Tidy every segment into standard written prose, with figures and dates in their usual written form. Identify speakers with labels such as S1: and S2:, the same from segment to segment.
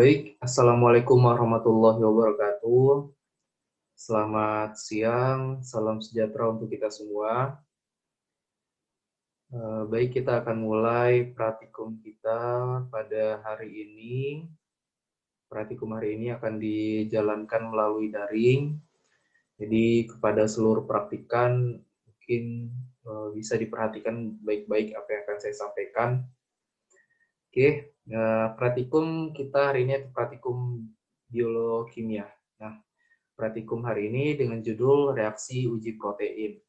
S1: Baik, Assalamualaikum warahmatullahi wabarakatuh. Selamat siang, salam sejahtera untuk kita semua. Baik, kita akan mulai praktikum kita pada hari ini. Praktikum hari ini akan dijalankan melalui daring. Jadi kepada seluruh praktikan mungkin bisa diperhatikan baik-baik apa yang akan saya sampaikan. Oke, praktikum kita hari ini praktikum biokimia. Nah, praktikum hari ini dengan judul reaksi uji protein.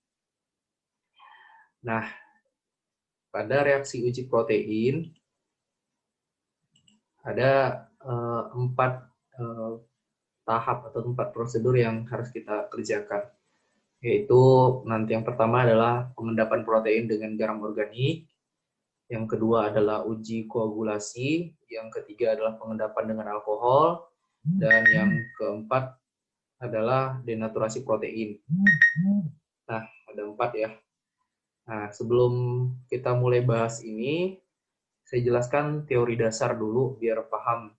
S1: Nah, pada reaksi uji protein ada 4 tahap atau 4 prosedur yang harus kita kerjakan. Yaitu nanti yang pertama adalah pengendapan protein dengan garam organik, yang kedua adalah uji koagulasi, yang ketiga adalah pengendapan dengan alkohol, dan yang keempat adalah denaturasi protein. Nah, ada 4 ya. Nah, sebelum kita mulai bahas ini, saya jelaskan teori dasar dulu biar paham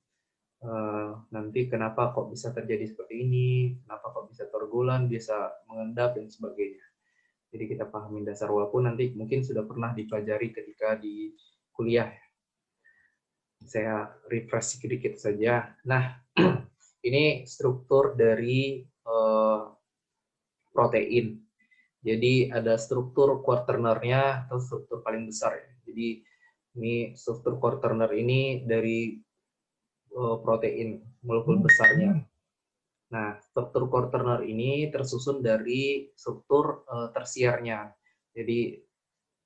S1: nanti kenapa kok bisa terjadi seperti ini, kenapa kok bisa tergulan, bisa mengendap, dan sebagainya. Jadi kita pahamin dasar, walaupun nanti mungkin sudah pernah dipelajari ketika di kuliah. Saya refresh sedikit saja. Nah, ini struktur dari protein. Jadi ada struktur quaternernya atau struktur paling besar ya. Jadi ini struktur quaterner ini dari protein molekul besarnya. Nah, struktur quaterner ini tersusun dari struktur tersiernya. Jadi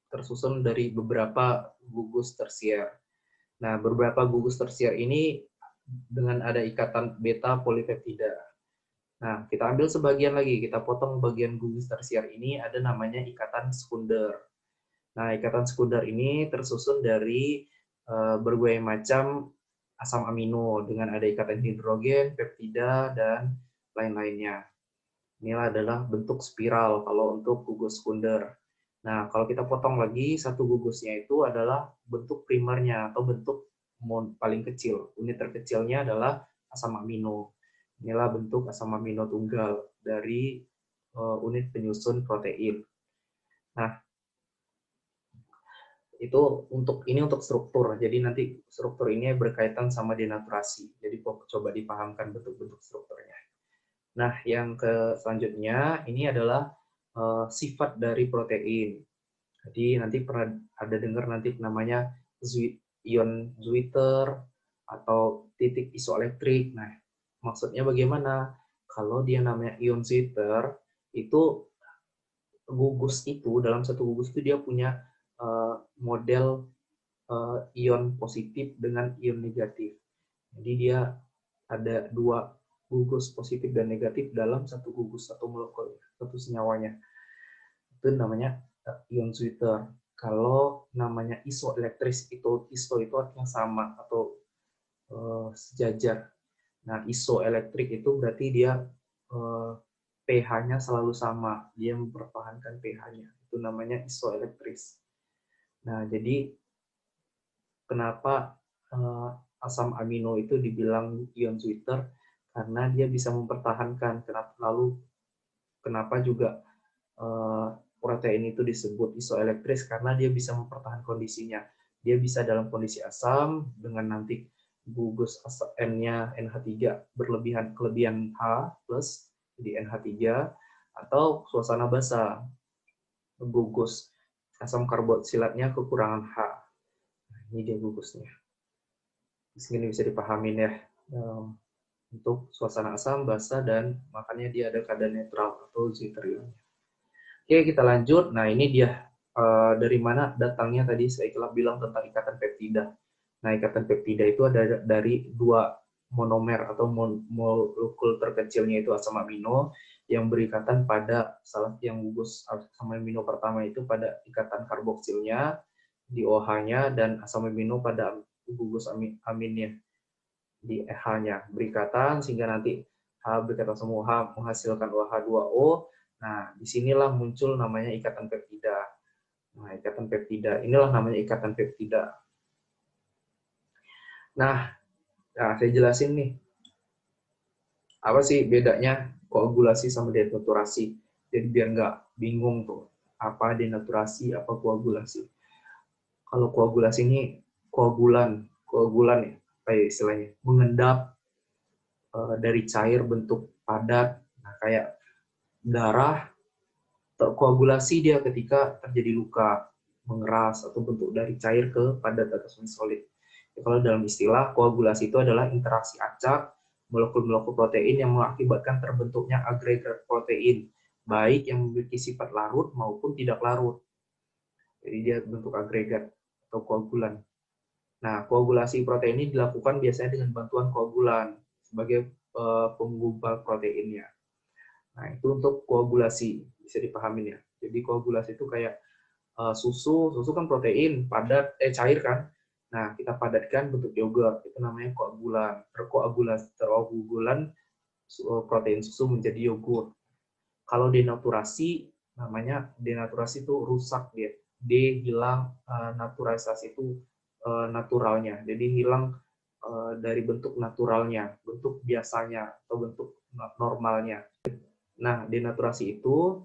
S1: tersusun dari beberapa gugus tersier. Nah, beberapa gugus tersier ini dengan ada ikatan beta polipeptida. Nah, kita ambil sebagian lagi, kita potong bagian gugus tersier ini, ada namanya ikatan sekunder. Nah, ikatan sekunder ini tersusun dari berbagai macam asam amino dengan ada ikatan hidrogen, peptida, dan lain-lainnya. Inilah adalah bentuk spiral kalau untuk gugus sekunder. Nah, kalau kita potong lagi, satu gugusnya itu adalah bentuk primernya atau bentuk paling kecil. Unit terkecilnya adalah asam amino. Inilah bentuk asam amino tunggal dari unit penyusun protein. Nah, itu untuk struktur. Jadi nanti struktur ini berkaitan sama denaturasi. Jadi coba dipahamkan bentuk-bentuk strukturnya. Nah, yang selanjutnya ini adalah sifat dari protein. Jadi nanti pernah ada dengar nanti namanya ion Zwitter atau titik isoelektrik. Nah, maksudnya bagaimana? Kalau dia namanya ion Zwitter, itu gugus itu, dalam satu gugus itu dia punya model ion positif dengan ion negatif. Jadi dia ada 2 gugus positif dan negatif dalam satu gugus, satu molekul, satu senyawanya. Itu namanya ion Zwitter. Kalau namanya isoelektris, iso itu artinya sama atau sejajar. Nah, isoelektrik itu berarti dia pH-nya selalu sama, dia mempertahankan pH-nya. Itu namanya isoelektris. Nah, jadi kenapa asam amino itu dibilang ion Zwitter? Karena dia bisa mempertahankan. Kenapa juga protein itu disebut isoelektris? Karena dia bisa mempertahankan kondisinya. Dia bisa dalam kondisi asam dengan nanti gugus N-nya NH3 kelebihan H plus jadi NH3, atau suasana basah gugus asam karboksilatnya kekurangan H. Nah, ini dia gugusnya. Di sini bisa dipahamin ya. Untuk suasana asam, basah, dan makanya dia ada keadaan netral atau Zwitterionnya. Oke, kita lanjut. Nah, ini dia dari mana datangnya tadi saya telah bilang tentang ikatan peptida. Nah, ikatan peptida itu ada dari 2 monomer atau molekul terkecilnya itu asam amino yang berikatan pada salah yang gugus asam amino pertama itu pada ikatan karboksilnya di OH-nya dan asam amino pada gugus aminnya di H-nya berikatan sehingga nanti H berikatan semua H menghasilkan OH2O. Nah, disinilah muncul namanya ikatan peptida. Nah, ikatan peptida inilah namanya ikatan peptida. Nah, Nah, saya jelasin nih, apa sih bedanya koagulasi sama denaturasi. Jadi biar nggak bingung tuh, apa denaturasi, apa koagulasi. Kalau koagulasi ini koagulan ya, apa ya istilahnya, mengendap dari cair bentuk padat, nah, kayak darah terkoagulasi dia ketika terjadi luka, mengeras atau bentuk dari cair ke padat atau semi-solid. Ya, kalau dalam istilah koagulasi itu adalah interaksi acak molekul-molekul protein yang mengakibatkan terbentuknya agregat protein, baik yang memiliki sifat larut maupun tidak larut. Jadi dia bentuk agregat atau koagulan. Nah, koagulasi protein ini dilakukan biasanya dengan bantuan koagulan sebagai penggumpal proteinnya. Nah, itu untuk koagulasi, bisa dipahamin ya. Jadi koagulasi itu kayak susu kan protein, padat, cair kan. Nah, kita padatkan bentuk yogurt, itu namanya koagulan. Terkoagulan protein susu menjadi yogurt. Kalau denaturasi, namanya denaturasi itu rusak dia. Hilang naturalisasi itu naturalnya. Jadi hilang dari bentuk naturalnya, bentuk biasanya, atau bentuk normalnya. Nah, denaturasi itu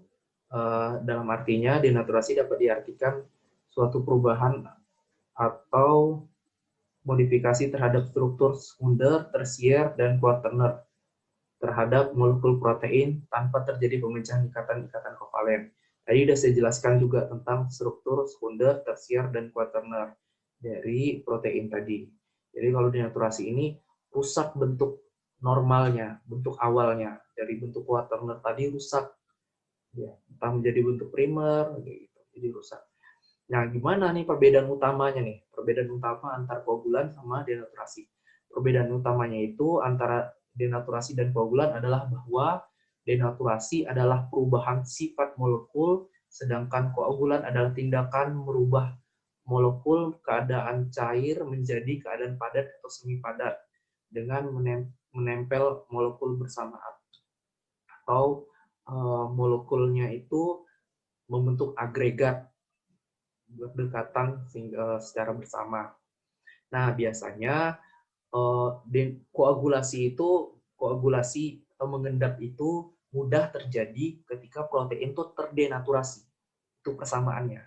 S1: dalam artinya denaturasi dapat diartikan suatu perubahan atau modifikasi terhadap struktur sekunder, tersier, dan kuaterner terhadap molekul protein tanpa terjadi pemecahan ikatan-ikatan kovalen. Tadi sudah saya jelaskan juga tentang struktur sekunder, tersier, dan kuaterner dari protein tadi. Jadi kalau denaturasi ini rusak bentuk normalnya, bentuk awalnya. Dari bentuk kuaterner tadi rusak, ya, entah menjadi bentuk primer, gitu, jadi rusak. Nah, gimana nih perbedaan utamanya nih? Perbedaan utama antara koagulan sama denaturasi. Perbedaan utamanya itu antara denaturasi dan koagulan adalah bahwa denaturasi adalah perubahan sifat molekul, sedangkan koagulan adalah tindakan merubah molekul keadaan cair menjadi keadaan padat atau semi padat dengan menempel molekul bersamaan, atau molekulnya itu membentuk agregat berdekatan secara bersama. Nah, biasanya koagulasi atau mengendap itu mudah terjadi ketika protein itu terdenaturasi. Itu persamaannya.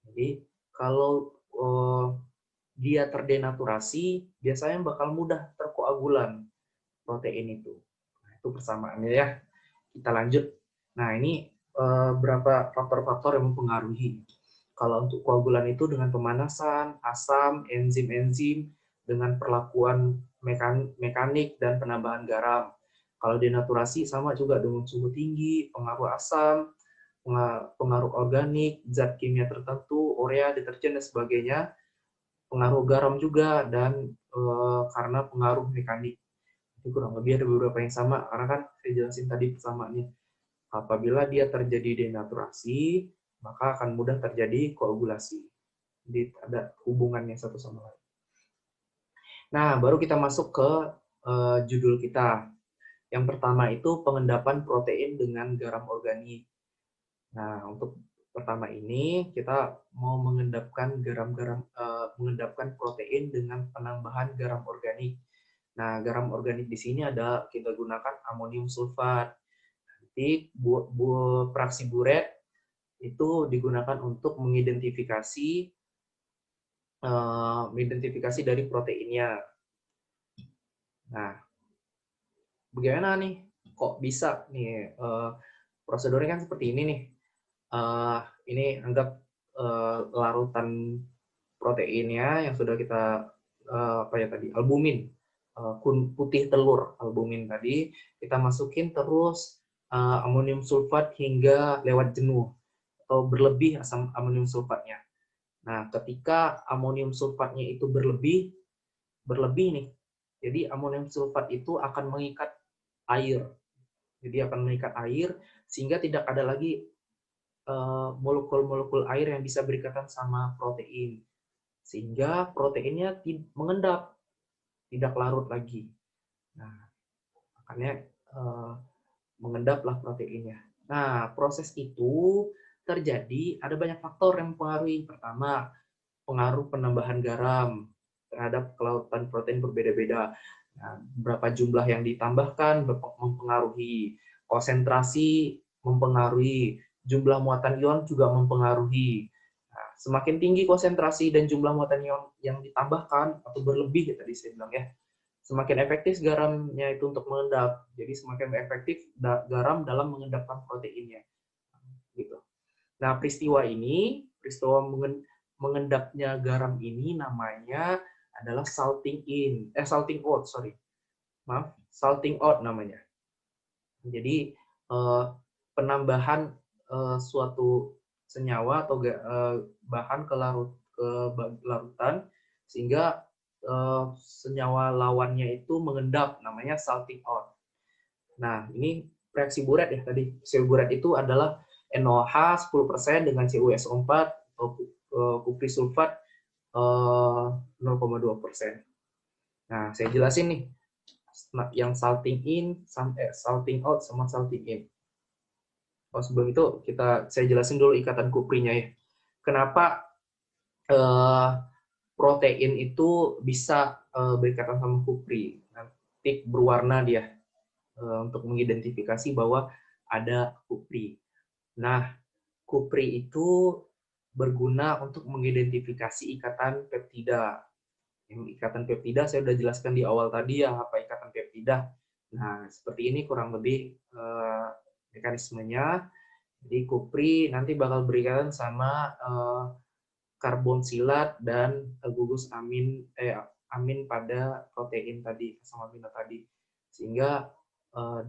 S1: Jadi kalau dia terdenaturasi, biasanya bakal mudah terkoagulan protein itu. Nah, itu persamaannya ya. Kita lanjut. Nah, ini berapa faktor-faktor yang mempengaruhi. Kalau untuk koagulan itu dengan pemanasan, asam, enzim-enzim, dengan perlakuan mekanik dan penambahan garam. Kalau denaturasi sama juga dengan suhu tinggi, pengaruh asam, pengaruh organik, zat kimia tertentu, urea, deterjen, dan sebagainya, pengaruh garam juga, dan karena pengaruh mekanik. Itu kurang lebih ada beberapa yang sama, karena kan saya jelasin tadi persamaannya. Apabila dia terjadi denaturasi, maka akan mudah terjadi koagulasi. Jadi ada hubungannya satu sama lain. Nah, baru kita masuk ke judul kita. Yang pertama itu pengendapan protein dengan garam organik. Nah, untuk pertama ini kita mau mengendapkan mengendapkan protein dengan penambahan garam organik. Nah, garam organik di sini ada kita gunakan amonium sulfat. Nanti fraksi buret itu digunakan untuk mengidentifikasi dari proteinnya. Nah, bagaimana nih? Kok bisa nih prosedurnya kan seperti ini nih. Ini anggap larutan proteinnya yang sudah kita albumin, putih telur albumin tadi kita masukin terus amonium sulfat hingga lewat jenuh atau berlebih asam amonium sulfatnya. Nah, ketika amonium sulfatnya itu berlebih nih, jadi amonium sulfat itu akan mengikat air. Jadi akan mengikat air sehingga tidak ada lagi molekul-molekul air yang bisa berikatan sama protein. Sehingga proteinnya mengendap, tidak larut lagi. Nah, makanya mengendaplah proteinnya. Nah, proses itu terjadi, ada banyak faktor yang mempengaruhi. Pertama, pengaruh penambahan garam. terhadap kelarutan protein berbeda-beda. Nah, berapa jumlah yang ditambahkan mempengaruhi, konsentrasi mempengaruhi, jumlah muatan ion juga mempengaruhi. Nah, semakin tinggi konsentrasi dan jumlah muatan ion yang ditambahkan atau berlebih, ya tadi saya bilang ya, semakin efektif garamnya itu untuk mengendap. Jadi semakin efektif garam dalam mengendapkan proteinnya. Gitu. Nah, peristiwa mengendapnya garam ini namanya adalah salting out, salting out namanya. Jadi penambahan suatu senyawa atau bahan ke larutan sehingga senyawa lawannya itu mengendap, namanya salting out. Nah, ini reaksi Buret ya tadi. Reaksi Buret itu adalah NOH 10% dengan CuSO4 atau kupri sulfat 0,2%. Nah, saya jelasin nih yang salting out sama salting in. Sebelum itu saya jelasin dulu ikatan kuprinya ya. Kenapa protein itu bisa berikatan sama kupri? Nanti berwarna dia untuk mengidentifikasi bahwa ada kupri. Nah, kupri itu berguna untuk mengidentifikasi ikatan peptida. Yang ikatan peptida saya sudah jelaskan di awal tadi ya, apa ikatan peptida. Nah, seperti ini kurang lebih mekanismenya. Jadi kupri nanti bakal berikatan sama karbonsilat dan gugus amin pada protein tadi, asam amino tadi. Sehingga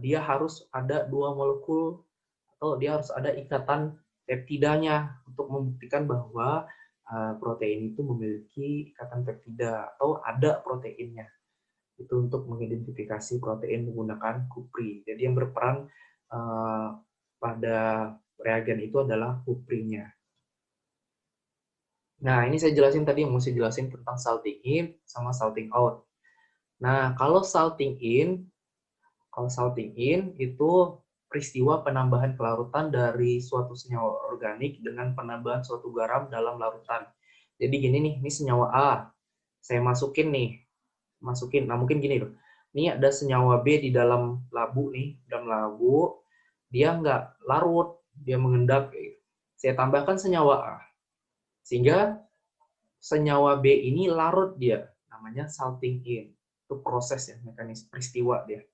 S1: dia harus ada 2 molekul atau dia harus ada ikatan peptidanya untuk membuktikan bahwa protein itu memiliki ikatan peptida atau ada proteinnya. Itu untuk mengidentifikasi protein menggunakan kupri. Jadi yang berperan pada reagen itu adalah kuprinya. Nah, ini saya jelasin tadi yang mesti jelasin tentang salting in sama salting out. Nah, kalau salting in itu peristiwa penambahan kelarutan dari suatu senyawa organik dengan penambahan suatu garam dalam larutan. Jadi gini nih, ini senyawa A. Saya masukin. Nah, mungkin gini loh. Ini ada senyawa B di dalam labu nih, dia nggak larut, dia mengendap. Saya tambahkan senyawa A. Sehingga senyawa B ini larut dia, namanya salting in. Itu proses ya, mekanisme peristiwa dia.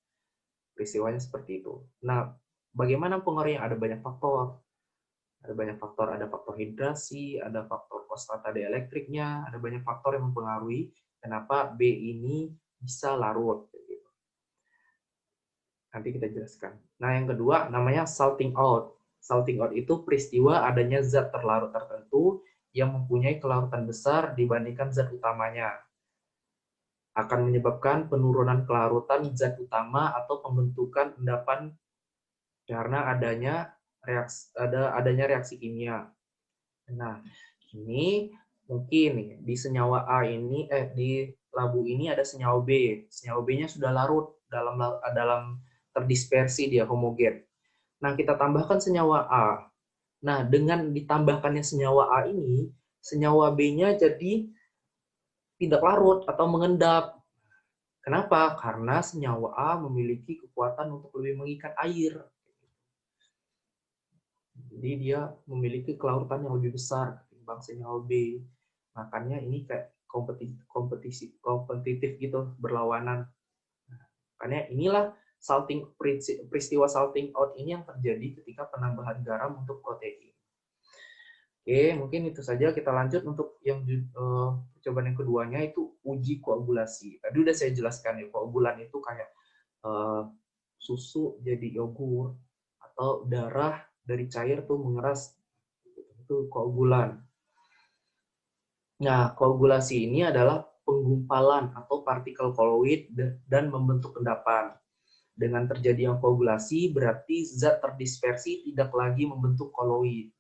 S1: Peristiwanya seperti itu. Nah, bagaimana pengaruhnya? Ada banyak faktor. Ada faktor hidrasi, ada faktor konstan dielektriknya, ada banyak faktor yang mempengaruhi kenapa B ini bisa larut. Nanti kita jelaskan. Nah, yang kedua namanya salting out. Salting out itu peristiwa adanya zat terlarut tertentu yang mempunyai kelarutan besar dibandingkan zat utamanya. Akan menyebabkan penurunan kelarutan zat utama atau pembentukan endapan karena adanya reaksi kimia. Nah, ini mungkin di senyawa A ini di labu ini ada senyawa B. Senyawa B-nya sudah larut dalam terdispersi, dia homogen. Nah, kita tambahkan senyawa A. Nah, dengan ditambahkannya senyawa A ini, senyawa B-nya jadi tidak larut atau mengendap. Kenapa? Karena senyawa A memiliki kekuatan untuk lebih mengikat air. Jadi dia memiliki kelarutan yang lebih besar ketimbang senyawa B. Makanya ini kayak kompetitif gitu, berlawanan. Makanya inilah peristiwa salting out ini yang terjadi ketika penambahan garam untuk protein. Oke, mungkin itu saja. Kita lanjut untuk yang percobaan yang keduanya, itu uji koagulasi. Tadi udah saya jelaskan ya, koagulan itu kayak susu jadi yogurt atau darah dari cair tuh mengeras, itu koagulan. Nah, koagulasi ini adalah penggumpalan atau partikel koloid dan membentuk endapan. Dengan terjadinya koagulasi berarti zat terdispersi tidak lagi membentuk koloid.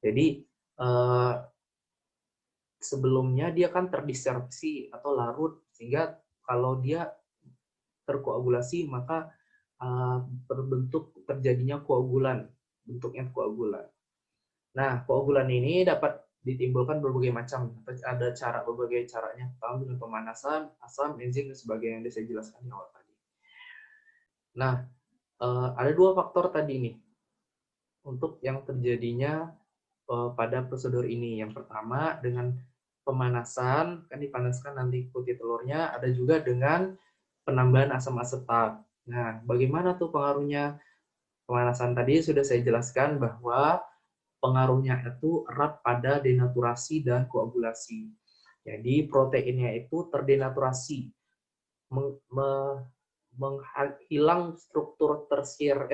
S1: Jadi sebelumnya dia kan terdispersi atau larut, sehingga kalau dia terkoagulasi maka terjadinya koagulan, bentuknya koagulan. Nah, koagulan ini dapat ditimbulkan berbagai macam, ada berbagai caranya, pertama dengan pemanasan, asam, enzim, dan sebagainya yang saya jelaskan di awal tadi. Nah, ada dua faktor tadi nih untuk yang terjadinya pada prosedur ini. Yang pertama dengan pemanasan, kan dipanaskan nanti putih telurnya, ada juga dengan penambahan asam asetat. Nah, bagaimana tuh pengaruhnya? Pemanasan tadi sudah saya jelaskan bahwa pengaruhnya itu erat pada denaturasi dan koagulasi. Jadi proteinnya itu terdenaturasi, menghilang struktur tersier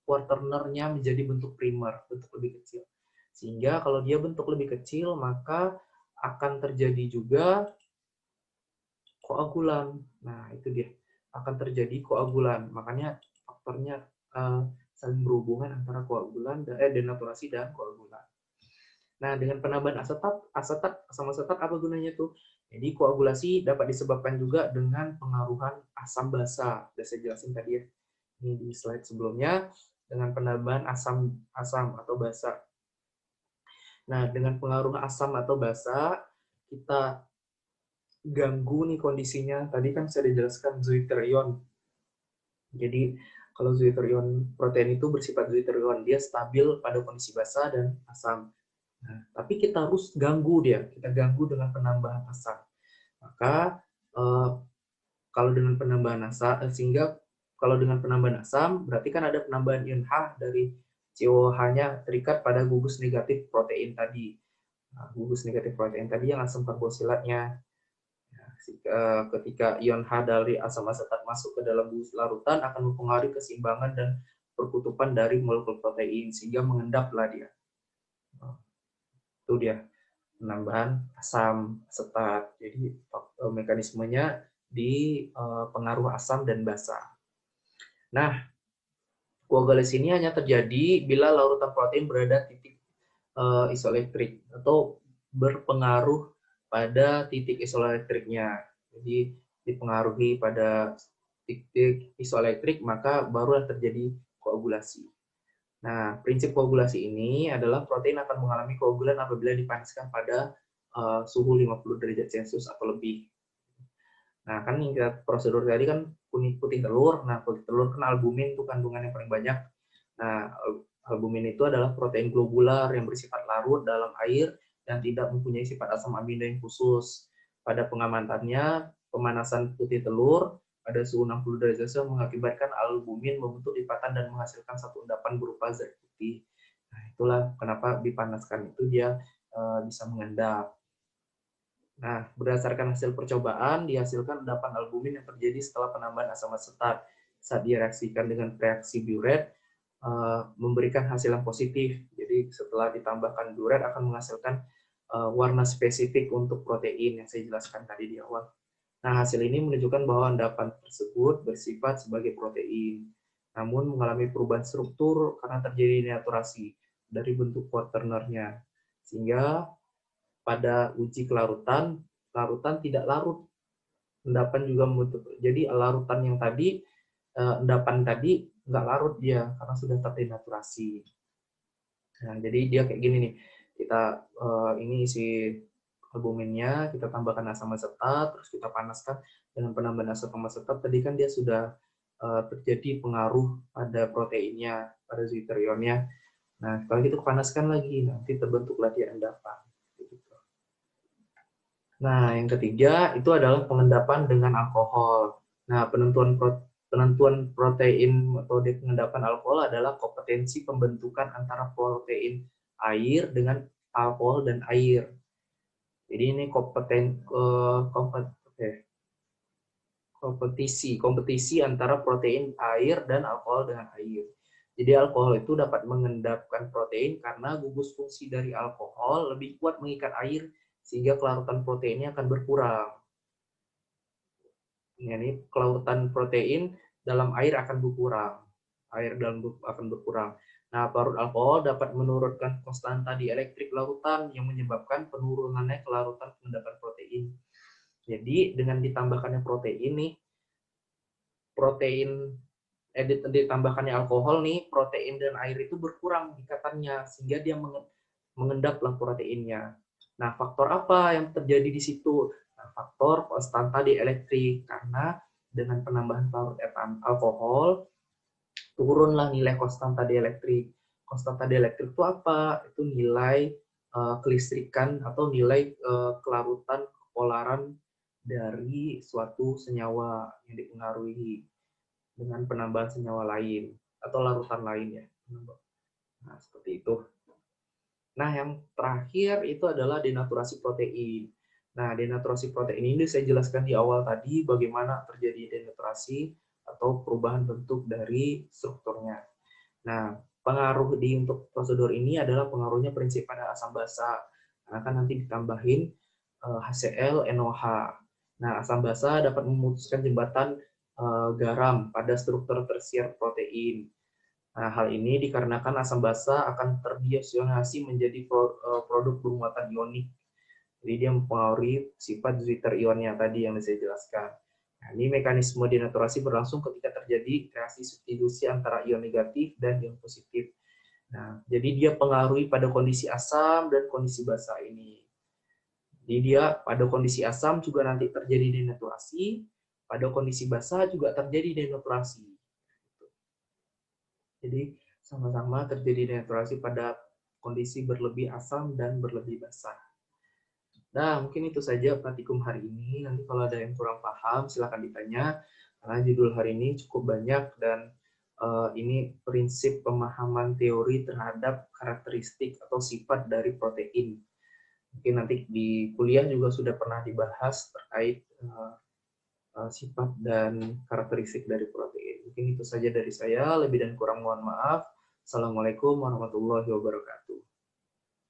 S1: quaternernya menjadi bentuk primer, bentuk lebih kecil. Sehingga kalau dia bentuk lebih kecil, maka akan terjadi juga koagulan. Nah, itu dia. Akan terjadi koagulan. Makanya faktornya saling berhubungan antara koagulan dan denaturasi dan koagulan. Nah, dengan penambahan asam asetat apa gunanya tuh? Jadi koagulasi dapat disebabkan juga dengan pengaruhan asam basa. Sudah saya jelasin tadi ya. Ini di slide sebelumnya dengan penambahan asam atau basa. Nah, dengan pengaruh asam atau basa, kita ganggu nih kondisinya. Tadi kan saya dijelaskan zooiterion. Jadi kalau zooiterion protein itu bersifat zooiterion, dia stabil pada kondisi basa dan asam. Nah, tapi kita harus ganggu dia, kita ganggu dengan penambahan asam. Maka kalau dengan penambahan asam, sehingga kalau dengan penambahan asam, berarti kan ada penambahan ion H dari COH-nya terikat pada gugus negatif protein tadi. Nah, gugus negatif protein tadi yang asam karbosilatnya. Nah, ketika ion H dari asam asetat masuk ke dalam gugus larutan akan mempengaruhi keseimbangan dan perkutupan dari molekul protein sehingga mengendaplah dia. Itu dia penambahan asam asetat. Jadi mekanismenya di pengaruh asam dan basa. Nah, koagulasi ini hanya terjadi bila larutan protein berada titik isoelektrik atau berpengaruh pada titik isoelektriknya. Jadi dipengaruhi pada titik isoelektrik, maka baru terjadi koagulasi. Nah, prinsip koagulasi ini adalah protein akan mengalami koagulan apabila dipanaskan pada suhu 50 derajat Celcius atau lebih. Nah, kan prosedur tadi kan putih telur. Nah, putih telur kan albumin itu kandungan yang paling banyak. Nah, albumin itu adalah protein globular yang bersifat larut dalam air dan tidak mempunyai sifat asam amino yang khusus. Pada pengamatannya, pemanasan putih telur pada suhu 60 derajat Celcius mengakibatkan albumin membentuk lipatan dan menghasilkan satu endapan berupa zat putih. Nah, itulah kenapa dipanaskan itu dia bisa mengendap. Nah, berdasarkan hasil percobaan, dihasilkan endapan albumin yang terjadi setelah penambahan asam asetat. Saat direaksikan dengan reaksi biuret, memberikan hasil yang positif. Jadi setelah ditambahkan biuret akan menghasilkan warna spesifik untuk protein yang saya jelaskan tadi di awal. Nah, hasil ini menunjukkan bahwa endapan tersebut bersifat sebagai protein, namun mengalami perubahan struktur karena terjadi denaturasi dari bentuk quaternernya. Sehingga pada uji kelarutan, larutan tidak larut. Endapan juga membentuk. Jadi larutan yang tadi, endapan tadi nggak larut dia karena sudah terdenaturasi. Nah, jadi dia kayak gini nih. Kita ini isi albuminnya, kita tambahkan asam asetat, terus kita panaskan dengan penambahan asam asetat. Tadi kan dia sudah terjadi pengaruh pada proteinnya, pada zooiterionnya. Nah, kalau gitu panaskan lagi, nanti terbentuklah dia endapan. Nah, yang ketiga itu adalah pengendapan dengan alkohol. Nah, penentuan protein metode pengendapan alkohol adalah kompetensi pembentukan antara protein air dengan alkohol dan air. Jadi ini kompetisi antara protein air dan alkohol dengan air. Jadi alkohol itu dapat mengendapkan protein karena gugus fungsi dari alkohol lebih kuat mengikat air sehingga kelarutan proteinnya akan berkurang. Ini kelarutan protein dalam air akan berkurang. Akan berkurang. Nah, larut alkohol dapat menurunkan konstanta dielektrik larutan yang menyebabkan penurunannya kelarutan pengendapan protein. Jadi dengan ditambahkannya protein nih, ditambahkannya alkohol nih, protein dan air itu berkurang ikatannya sehingga dia mengendaplah proteinnya. Nah, faktor apa yang terjadi di situ? Nah, faktor konstanta dielektrik, karena dengan penambahan larut alkohol turunlah nilai konstanta dielektrik. Konstanta dielektrik itu apa? Itu nilai kelistrikan atau nilai kelarutan kepolaran dari suatu senyawa yang dipengaruhi dengan penambahan senyawa lain atau larutan lain ya. Nah, seperti itu. Nah, yang terakhir itu adalah denaturasi protein. Nah, denaturasi protein ini saya jelaskan di awal tadi bagaimana terjadi denaturasi atau perubahan bentuk dari strukturnya. Nah, pengaruh untuk prosedur ini adalah pengaruhnya prinsip pada asam basa. Karena kan nanti ditambahin HCl, NOH. Nah, asam basa dapat memutuskan jembatan garam pada struktur tersier protein. Nah, hal ini dikarenakan asam basa akan terbiasionasi menjadi produk bermuatan ionik. Jadi dia mempengaruhi sifat Zwitter ionnya tadi yang saya jelaskan. Nah, ini mekanisme denaturasi berlangsung ketika terjadi reaksi substitusi antara ion negatif dan ion positif. Nah, jadi dia pengaruhi pada kondisi asam dan kondisi basa ini. Jadi dia pada kondisi asam juga nanti terjadi denaturasi, pada kondisi basa juga terjadi denaturasi. Jadi sama-sama terjadi denaturasi pada kondisi berlebih asam dan berlebih basa. Nah, mungkin itu saja praktikum hari ini. Nanti kalau ada yang kurang paham, silakan ditanya. Karena judul hari ini cukup banyak dan ini prinsip pemahaman teori terhadap karakteristik atau sifat dari protein. Mungkin nanti di kuliah juga sudah pernah dibahas terkait sifat dan karakteristik dari protein. Mungkin itu saja dari saya, lebih dan kurang mohon maaf. Assalamualaikum warahmatullahi wabarakatuh.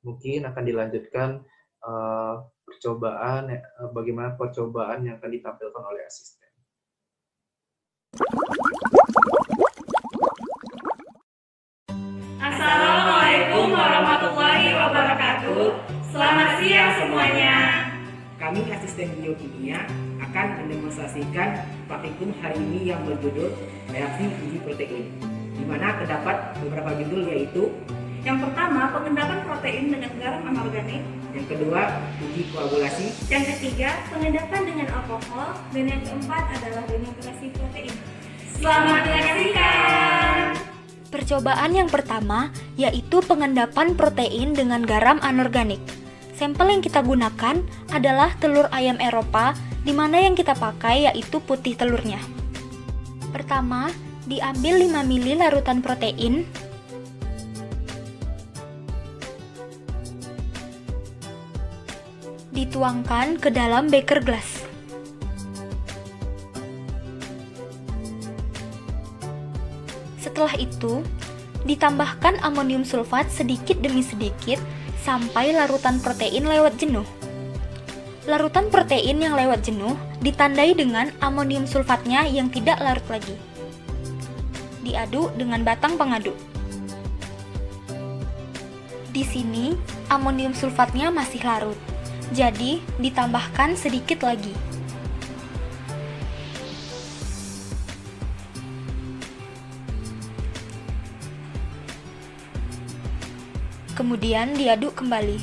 S1: Mungkin akan dilanjutkan percobaan, bagaimana percobaan yang akan ditampilkan oleh asisten.
S2: Assalamualaikum warahmatullahi wabarakatuh. Selamat siang semuanya.
S3: Kami asisten biokimia akan mendemonstrasikan praktikum hari ini yang berjudul reaksi uji protein, di mana terdapat beberapa judul yaitu
S2: yang pertama, pengendapan protein dengan garam anorganik.
S3: Yang kedua, uji koagulasi.
S2: Yang ketiga, pengendapan dengan alkohol. Dan yang keempat adalah denaturasi protein. Selamat menyaksikan.
S4: Percobaan yang pertama yaitu pengendapan protein dengan garam anorganik. Sampel yang kita gunakan adalah telur ayam Eropa, di mana yang kita pakai yaitu putih telurnya. Pertama, diambil 5 ml larutan protein, dituangkan ke dalam beker gelas. Setelah itu, ditambahkan amonium sulfat sedikit demi sedikit sampai larutan protein lewat jenuh. Larutan protein yang lewat jenuh ditandai dengan amonium sulfatnya yang tidak larut lagi. Diaduk dengan batang pengaduk. Di sini, amonium sulfatnya masih larut, jadi ditambahkan sedikit lagi. Kemudian diaduk kembali.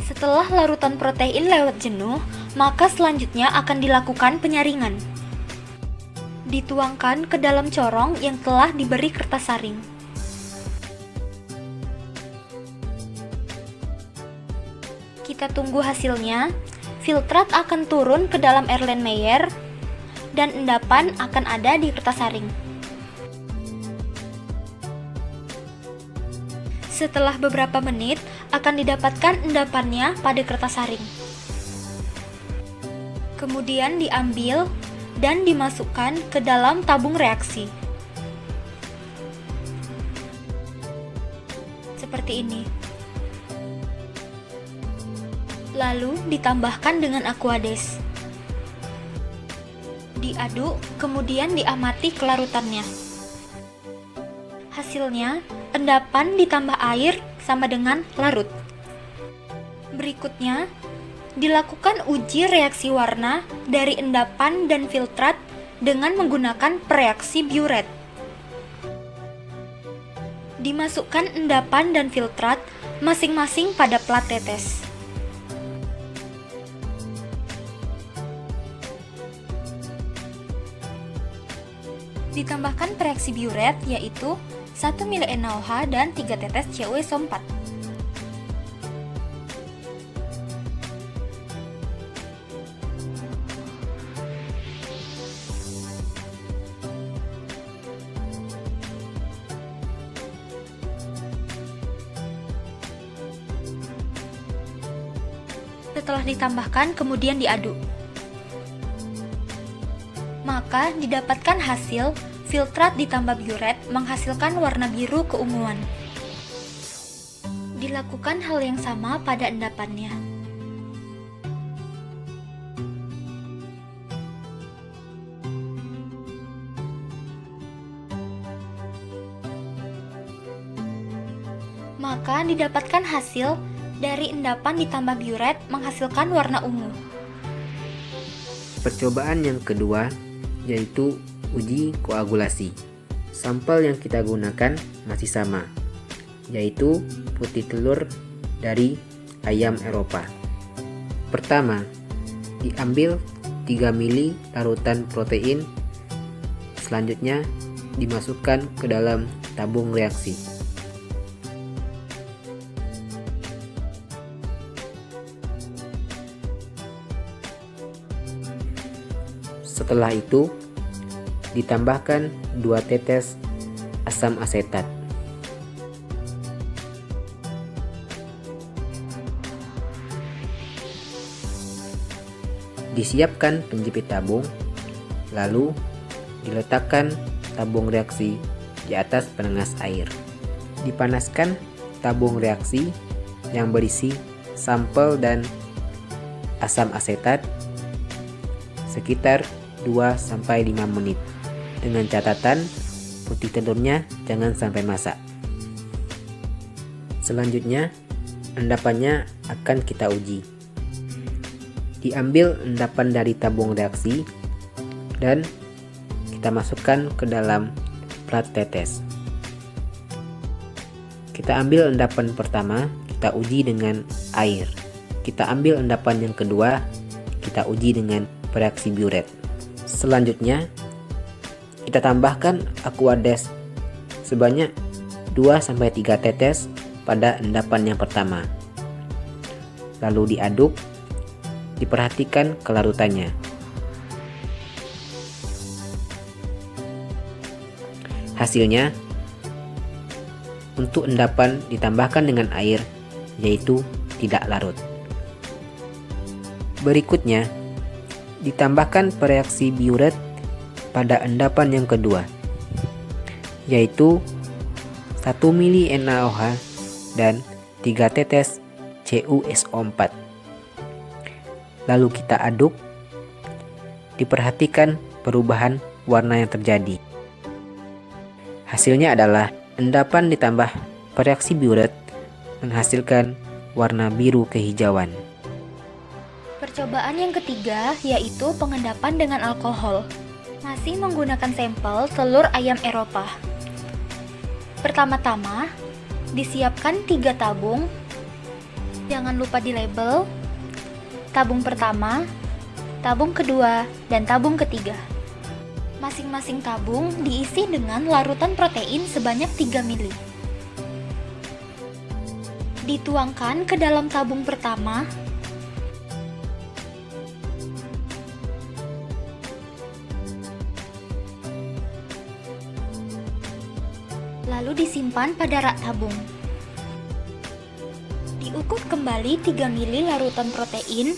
S4: Setelah larutan protein lewat jenuh, maka selanjutnya akan dilakukan penyaringan. Dituangkan ke dalam corong yang telah diberi kertas saring. Kita tunggu hasilnya. Filtrat akan turun ke dalam Erlenmeyer dan endapan akan ada di kertas saring. Setelah beberapa menit, akan didapatkan endapannya pada kertas saring. Kemudian diambil dan dimasukkan ke dalam tabung reaksi. Seperti ini. Lalu ditambahkan dengan aquades. Diaduk, kemudian diamati kelarutannya. Hasilnya, endapan ditambah air sama dengan larut. Berikutnya, dilakukan uji reaksi warna dari endapan dan filtrat dengan menggunakan pereaksi Biuret. Dimasukkan endapan dan filtrat masing-masing pada plat tetes. Ditambahkan pereaksi biuret yaitu 1 mili NaOH dan 3 tetes CuSO4. Setelah ditambahkan kemudian diaduk. Maka didapatkan hasil filtrat ditambah biuret menghasilkan warna biru keunguan. Dilakukan hal yang sama pada endapannya. Maka didapatkan hasil dari endapan ditambah biuret menghasilkan warna ungu.
S5: Percobaan yang kedua yaitu uji koagulasi. Sampel yang kita gunakan masih sama, yaitu putih telur dari ayam Eropa. Pertama, diambil 3 mili larutan protein. Selanjutnya dimasukkan ke dalam tabung reaksi. Setelah itu, ditambahkan 2 tetes asam asetat. Disiapkan penjepit tabung, lalu diletakkan tabung reaksi di atas penegas air. Dipanaskan tabung reaksi yang berisi sampel dan asam asetat sekitar 2-5 menit, dengan catatan putih telurnya jangan sampai masak. Selanjutnya, endapannya akan kita uji. Diambil endapan dari tabung reaksi dan kita masukkan ke dalam plat tetes. Kita ambil endapan pertama, kita uji dengan air. Kita ambil endapan yang kedua, kita uji dengan pereaksi biuret. Selanjutnya, kita tambahkan Aquades sebanyak 2-3 tetes pada endapan yang pertama. Lalu diaduk, diperhatikan kelarutannya. Hasilnya, untuk endapan ditambahkan dengan air, yaitu tidak larut. Berikutnya, ditambahkan pereaksi biuret pada endapan yang kedua, yaitu 1 mili NaOH dan 3 tetes CuSO4. Lalu kita aduk, diperhatikan perubahan warna yang terjadi. Hasilnya adalah endapan ditambah pereaksi biuret menghasilkan warna biru kehijauan.
S4: Percobaan yang ketiga yaitu pengendapan dengan alkohol. Masih menggunakan sampel telur ayam Eropa. Pertama-tama, disiapkan 3 tabung. Jangan lupa di label tabung pertama, tabung kedua, dan tabung ketiga. Masing-masing tabung diisi dengan larutan protein sebanyak 3 mili. Dituangkan ke dalam tabung pertama. Lalu disimpan pada rak tabung. Diukur kembali 3 mili larutan protein.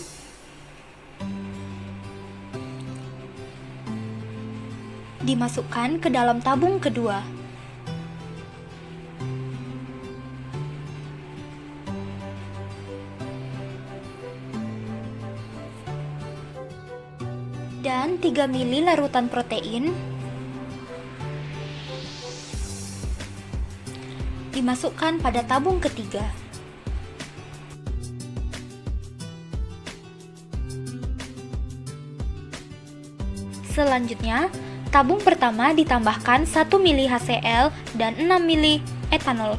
S4: Dimasukkan ke dalam tabung kedua. Dan 3 mili larutan protein dimasukkan pada tabung ketiga. Selanjutnya, tabung pertama ditambahkan 1 mili HCl dan 6 mili etanol.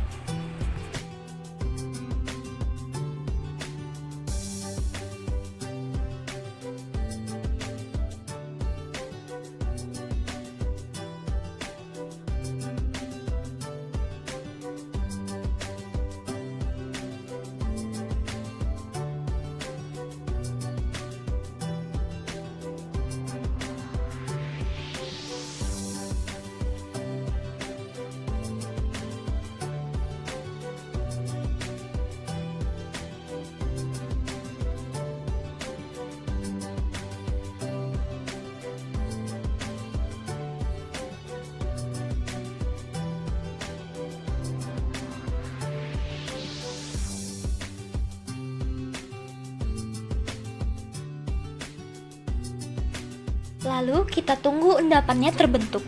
S4: Lalu kita tunggu endapannya terbentuk.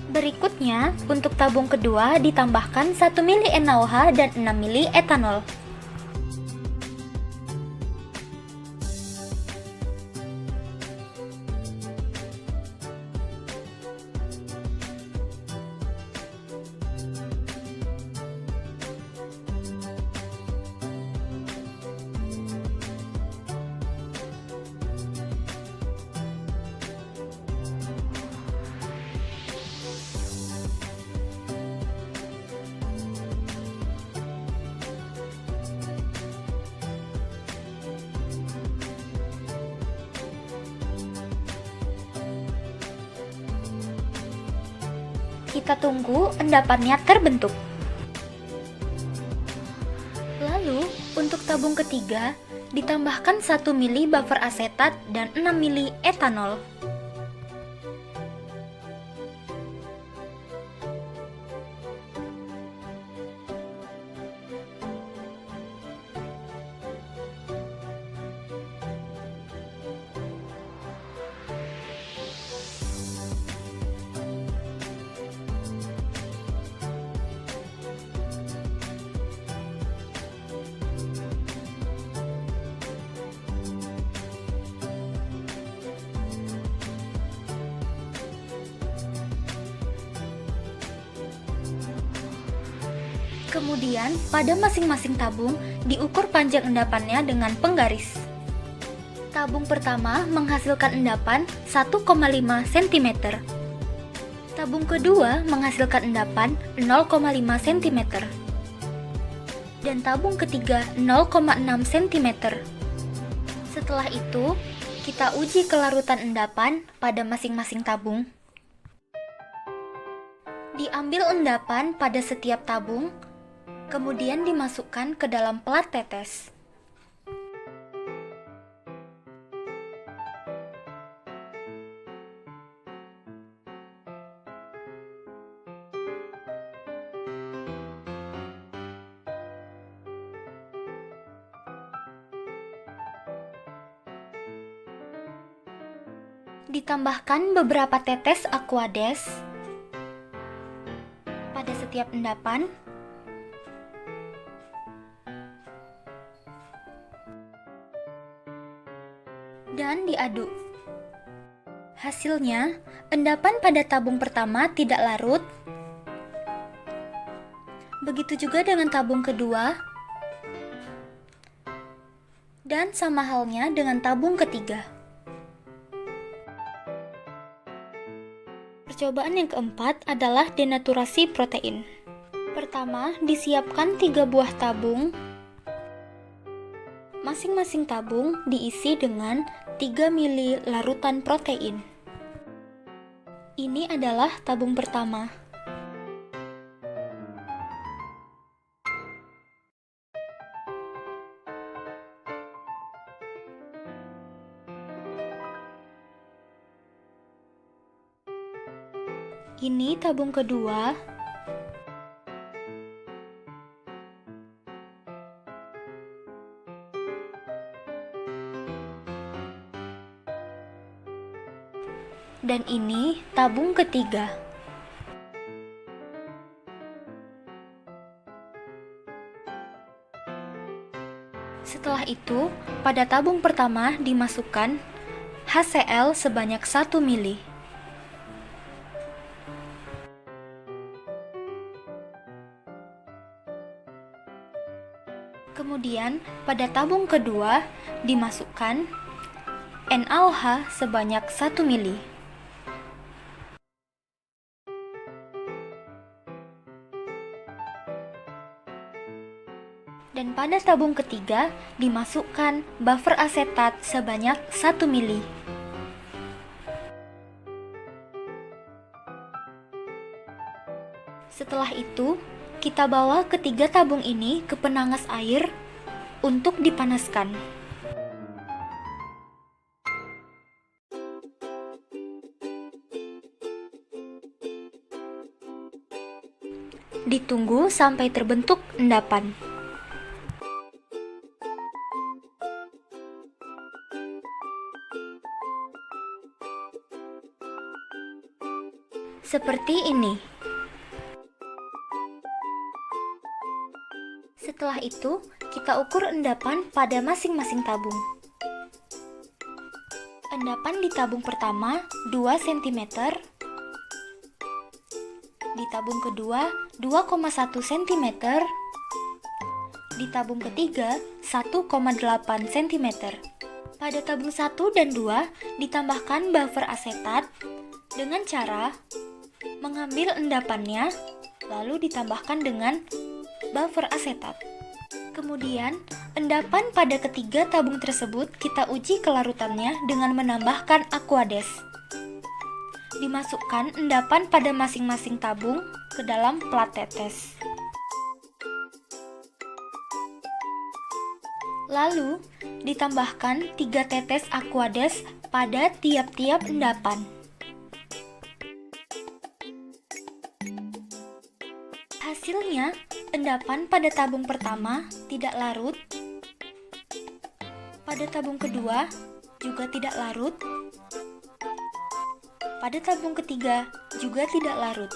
S4: Berikutnya, untuk tabung kedua ditambahkan 1 mili NaOH dan 6 mili etanol. Kita tunggu endapannya terbentuk. Lalu, untuk tabung ketiga, ditambahkan 1 mili buffer asetat dan 6 mili etanol. Kemudian, pada masing-masing tabung diukur panjang endapannya dengan penggaris. Tabung pertama menghasilkan endapan 1,5 cm. Tabung kedua menghasilkan endapan 0,5 cm. Dan tabung ketiga 0,6 cm. Setelah itu, kita uji kelarutan endapan pada masing-masing tabung. Diambil endapan pada setiap tabung, kemudian dimasukkan ke dalam plat tetes. Ditambahkan beberapa tetes Aquades pada setiap endapan. Dan diaduk. Hasilnya, endapan pada tabung pertama tidak larut. Begitu juga dengan tabung kedua. Dan sama halnya dengan tabung ketiga. Percobaan yang keempat adalah denaturasi protein. Pertama, disiapkan 3 buah tabung. Masing-masing tabung diisi dengan 3 mili larutan protein. Ini adalah tabung pertama. Ini tabung kedua. Dan ini tabung ketiga. Setelah itu, pada tabung pertama dimasukkan HCl sebanyak 1 mili. Kemudian, pada tabung kedua dimasukkan NaOH sebanyak 1 mili. Dan pada tabung ketiga dimasukkan buffer asetat sebanyak 1 mili. Setelah itu, kita bawa ketiga tabung ini ke penangas air untuk dipanaskan. Ditunggu sampai terbentuk endapan. seperti ini. Setelah itu, kita ukur endapan pada masing-masing tabung. Endapan di tabung pertama 2 cm, di tabung kedua 2,1 cm, di tabung ketiga 1,8 cm. Pada tabung 1 dan 2 ditambahkan buffer asetat dengan cara mengambil endapannya lalu ditambahkan dengan buffer asetat. Kemudian, endapan pada ketiga tabung tersebut kita uji kelarutannya dengan menambahkan Aquades. Dimasukkan endapan pada masing-masing tabung ke dalam plat tetes. Lalu, ditambahkan 3 tetes Aquades pada tiap-tiap endapan. Hasilnya, endapan pada tabung pertama tidak larut, pada tabung kedua juga tidak larut, pada tabung ketiga juga tidak larut.